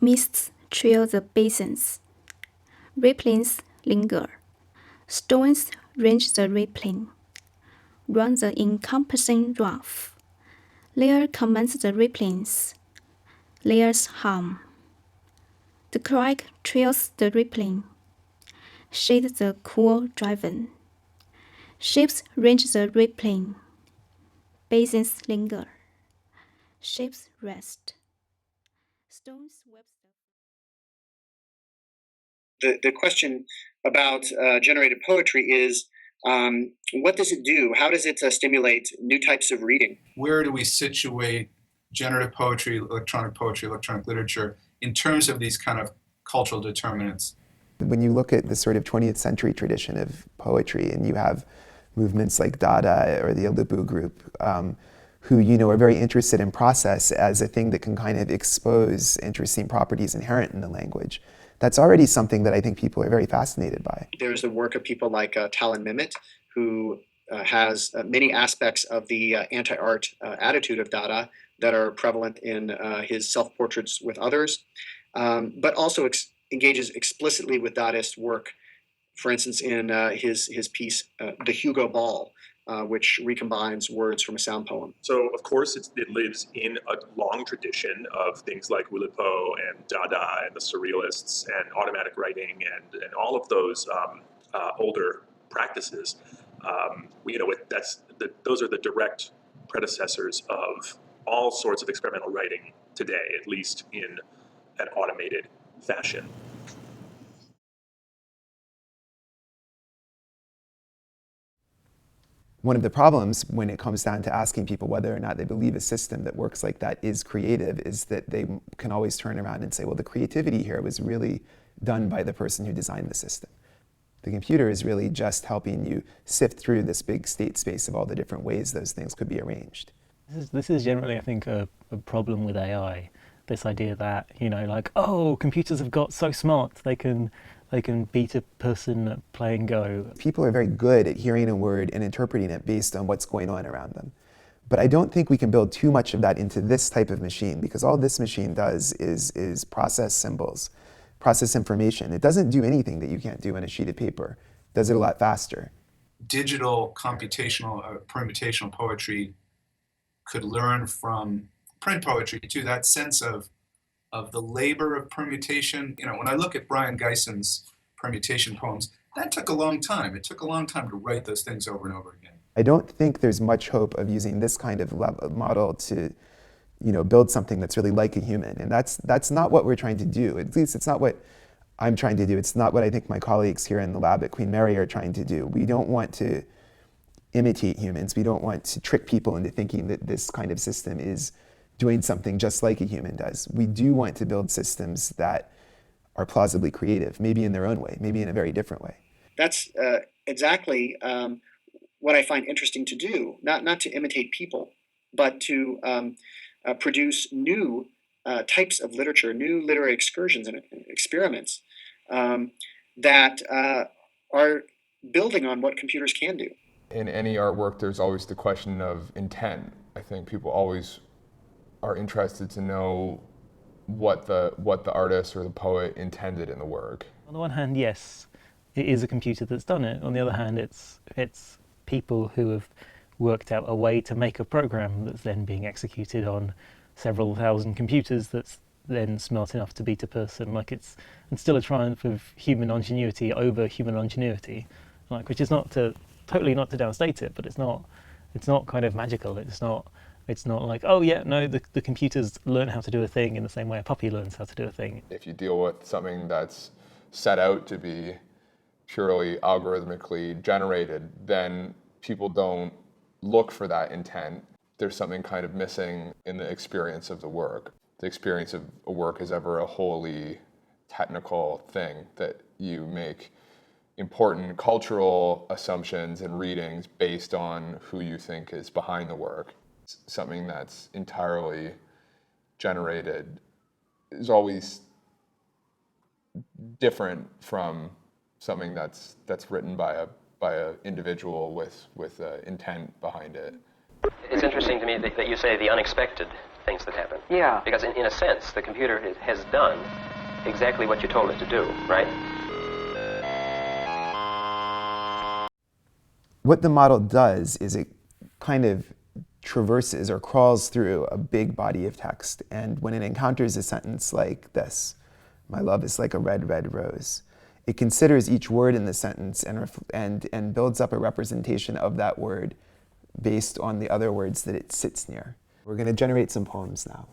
Mists trail the basins. Ripplings linger. Stones range the rippling. Run the encompassing rough. Layer commands the ripplings. Layers hum. The crag trails the rippling. Shade the cool driven. Ships range the rippling. Basins linger. Ships rest. Stones web the question about generated poetry is what does it do? How does it stimulate new types of reading? Where do we situate generative poetry, electronic literature in terms of these kind of cultural determinants? When you look at the sort of 20th century tradition of poetry, and you have movements like Dada or the Alupu group, who are very interested in process as a thing that can kind of expose interesting properties inherent in the language. That's already something that I think people are very fascinated by. There's the work of people like Talon Mimit, who has many aspects of the anti-art attitude of Dada that are prevalent in his self-portraits with others, but also engages explicitly with Dadaist work. For instance, in his piece, The Hugo Ball, which recombines words from a sound poem. So, of course, it lives in a long tradition of things like Oulipo and Dada and the Surrealists and automatic writing and all of those older practices. Those are the direct predecessors of all sorts of experimental writing today, at least in an automated fashion. One of the problems when it comes down to asking people whether or not they believe a system that works like that is creative is that they can always turn around and say, well, the creativity here was really done by the person who designed the system. The computer is really just helping you sift through this big state space of all the different ways those things could be arranged. This is generally, I think, a problem with AI. This idea that, computers have got so smart, they can beat a person playing Go. People are very good at hearing a word and interpreting it based on what's going on around them. But I don't think we can build too much of that into this type of machine, because all this machine does is process symbols, process information. It doesn't do anything that you can't do on a sheet of paper. It does it a lot faster. Digital, computational, permutational poetry could learn from print poetry too, that sense of the labor of permutation. When I look at Brian Geison's permutation poems, that took a long time. It took a long time to write those things over and over again. I don't think there's much hope of using this kind of model to build something that's really like a human. And that's not what we're trying to do. At least it's not what I'm trying to do. It's not what I think my colleagues here in the lab at Queen Mary are trying to do. We don't want to imitate humans. We don't want to trick people into thinking that this kind of system is doing something just like a human does. We do want to build systems that are plausibly creative, maybe in their own way, maybe in a very different way. That's exactly what I find interesting to do, not to imitate people, but to produce new types of literature, new literary excursions and experiments that are building on what computers can do. In any artwork, there's always the question of intent. I think people always are interested to know what the artist or the poet intended in the work. On the one hand, yes, it is a computer that's done it. On the other hand, it's people who have worked out a way to make a program that's then being executed on several thousand computers that's then smart enough to beat a person. It's still a triumph of human ingenuity over human ingenuity, which is totally not to downstate it, but it's not kind of magical. It's not like, oh yeah, no, the computers learn how to do a thing in the same way a puppy learns how to do a thing. If you deal with something that's set out to be purely algorithmically generated, then people don't look for that intent. There's something kind of missing in the experience of the work. The experience of a work is ever a wholly technical thing that you make important cultural assumptions and readings based on who you think is behind the work. Something that's entirely generated is always different from something that's written by a individual with intent behind it. It's interesting to me that you say the unexpected. things that happen. Yeah. Because in a sense, the computer has done exactly what you told it to do, right? What the model does is it kind of traverses or crawls through a big body of text, and when it encounters a sentence like this, "My love is like a red, red rose," it considers each word in the sentence and builds up a representation of that word based on the other words that it sits near. We're going to generate some poems now,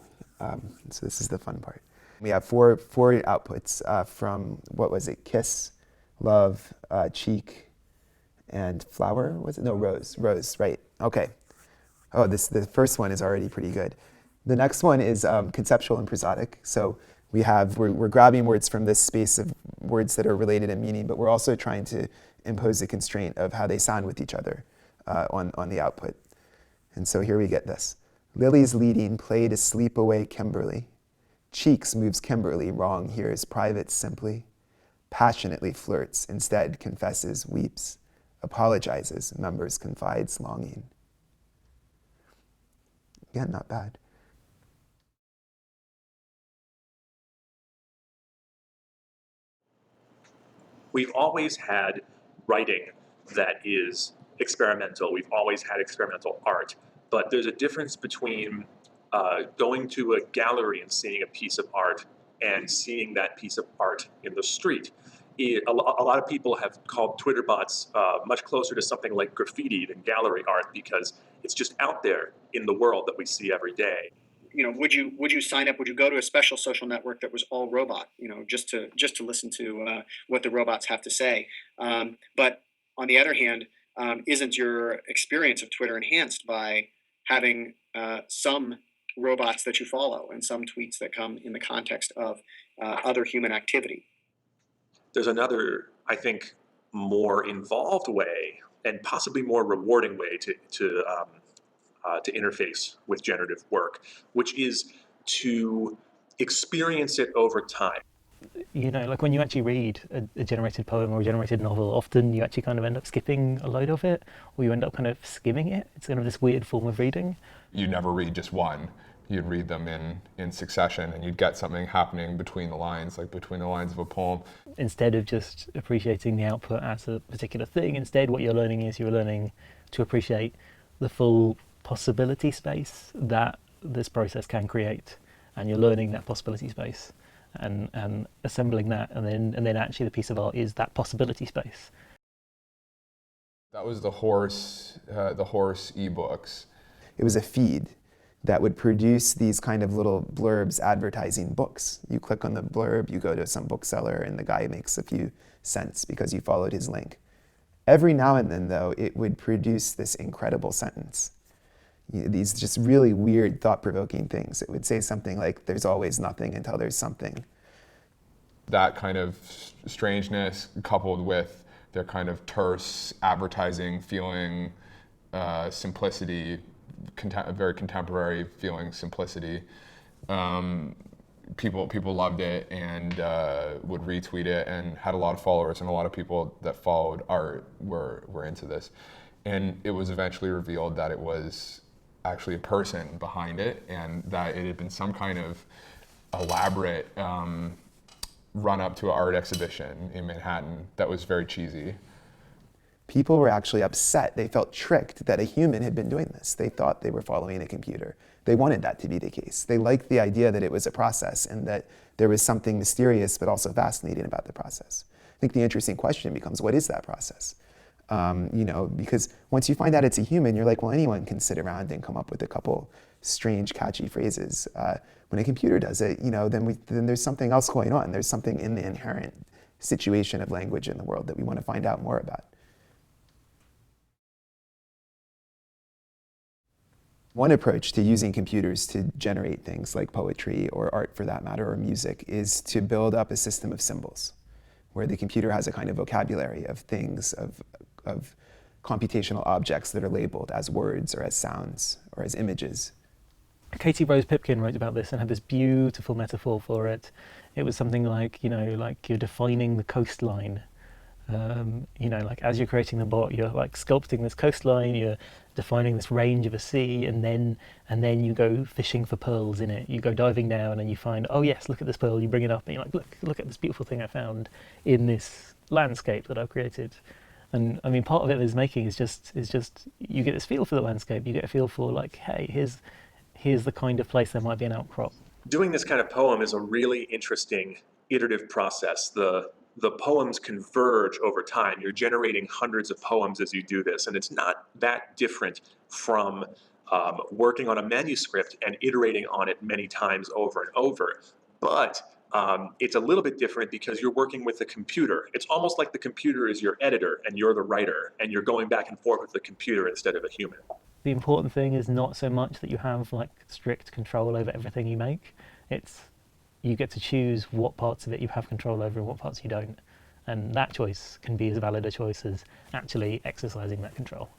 so this is the fun part. We have four outputs from, what was it, kiss, love, cheek, and flower, was it? No, rose, right, okay. Oh, the first one is already pretty good. The next one is conceptual and prosodic. So we're grabbing words from this space of words that are related in meaning, but we're also trying to impose a constraint of how they sound with each other on the output. And so here we get this. Lily's leading play to sleep away Kimberly. Cheeks moves Kimberly, wrong hears private simply. Passionately flirts, instead confesses, weeps. Apologizes, members confides, longing. Again, not bad. We've always had writing that is experimental. We've always had experimental art. But there's a difference between going to a gallery and seeing a piece of art and seeing that piece of art in the street. A lot of people have called Twitter bots much closer to something like graffiti than gallery art because it's just out there in the world that we see every day. Would you sign up? Would you go to a special social network that was all robot? Just to listen to what the robots have to say. But on the other hand, isn't your experience of Twitter enhanced by having some robots that you follow and some tweets that come in the context of other human activity? There's another, I think, more involved way and possibly more rewarding way to interface with generative work, which is to experience it over time. Like when you actually read a generated poem or a generated novel, often you actually kind of end up skipping a load of it, or you end up kind of skimming it. It's kind of this weird form of reading. You never read just one. You'd read them in succession, and you'd get something happening between the lines, like between the lines of a poem. Instead of just appreciating the output as a particular thing, instead what you're learning to appreciate the full possibility space that this process can create, and you're learning that possibility space and assembling that, and then actually the piece of art is that possibility space. That was the horse ebooks. It was a feed that would produce these kind of little blurbs advertising books. You click on the blurb, you go to some bookseller, and the guy makes a few cents because you followed his link. Every now and then, though, it would produce this incredible sentence. These just really weird, thought-provoking things. It would say something like, "There's always nothing until there's something." That kind of strangeness coupled with their kind of terse advertising feeling, simplicity, very contemporary feeling simplicity. People loved it and would retweet it and had a lot of followers, and a lot of people that followed art were into this. And it was eventually revealed that it was actually a person behind it, and that it had been some kind of elaborate run up to an art exhibition in Manhattan that was very cheesy. People were actually upset. They felt tricked that a human had been doing this. They thought they were following a computer. They wanted that to be the case. They liked the idea that it was a process and that there was something mysterious but also fascinating about the process. I think the interesting question becomes, what is that process? Because once you find out it's a human, you're like, well, anyone can sit around and come up with a couple strange, catchy phrases. When a computer does it, then there's something else going on. There's something in the inherent situation of language in the world that we want to find out more about. One approach to using computers to generate things like poetry or art for that matter, or music, is to build up a system of symbols, where the computer has a kind of vocabulary of things, of computational objects that are labeled as words or as sounds or as images. Katie Rose Pipkin wrote about this and had this beautiful metaphor for it. It was something like, like you're defining the coastline You know, like as you're creating the bot, you're like sculpting this coastline, you're defining this range of a sea, and then you go fishing for pearls in it. You go diving down and you find, oh yes, look at this pearl. You bring it up and you're like, look at this beautiful thing I found in this landscape that I've created. And I mean, part of it is making is just you get this feel for the landscape. You get a feel for like, hey, here's the kind of place there might be an outcrop. Doing this kind of poem is a really interesting iterative process. The poems converge over time. You're generating hundreds of poems as you do this, and it's not that different from working on a manuscript and iterating on it many times over and over. But it's a little bit different because you're working with a computer. It's almost like the computer is your editor and you're the writer, and you're going back and forth with the computer instead of a human. The important thing is not so much that you have like strict control over everything you make. It's you get to choose what parts of it you have control over and what parts you don't. And that choice can be as valid a choice as actually exercising that control.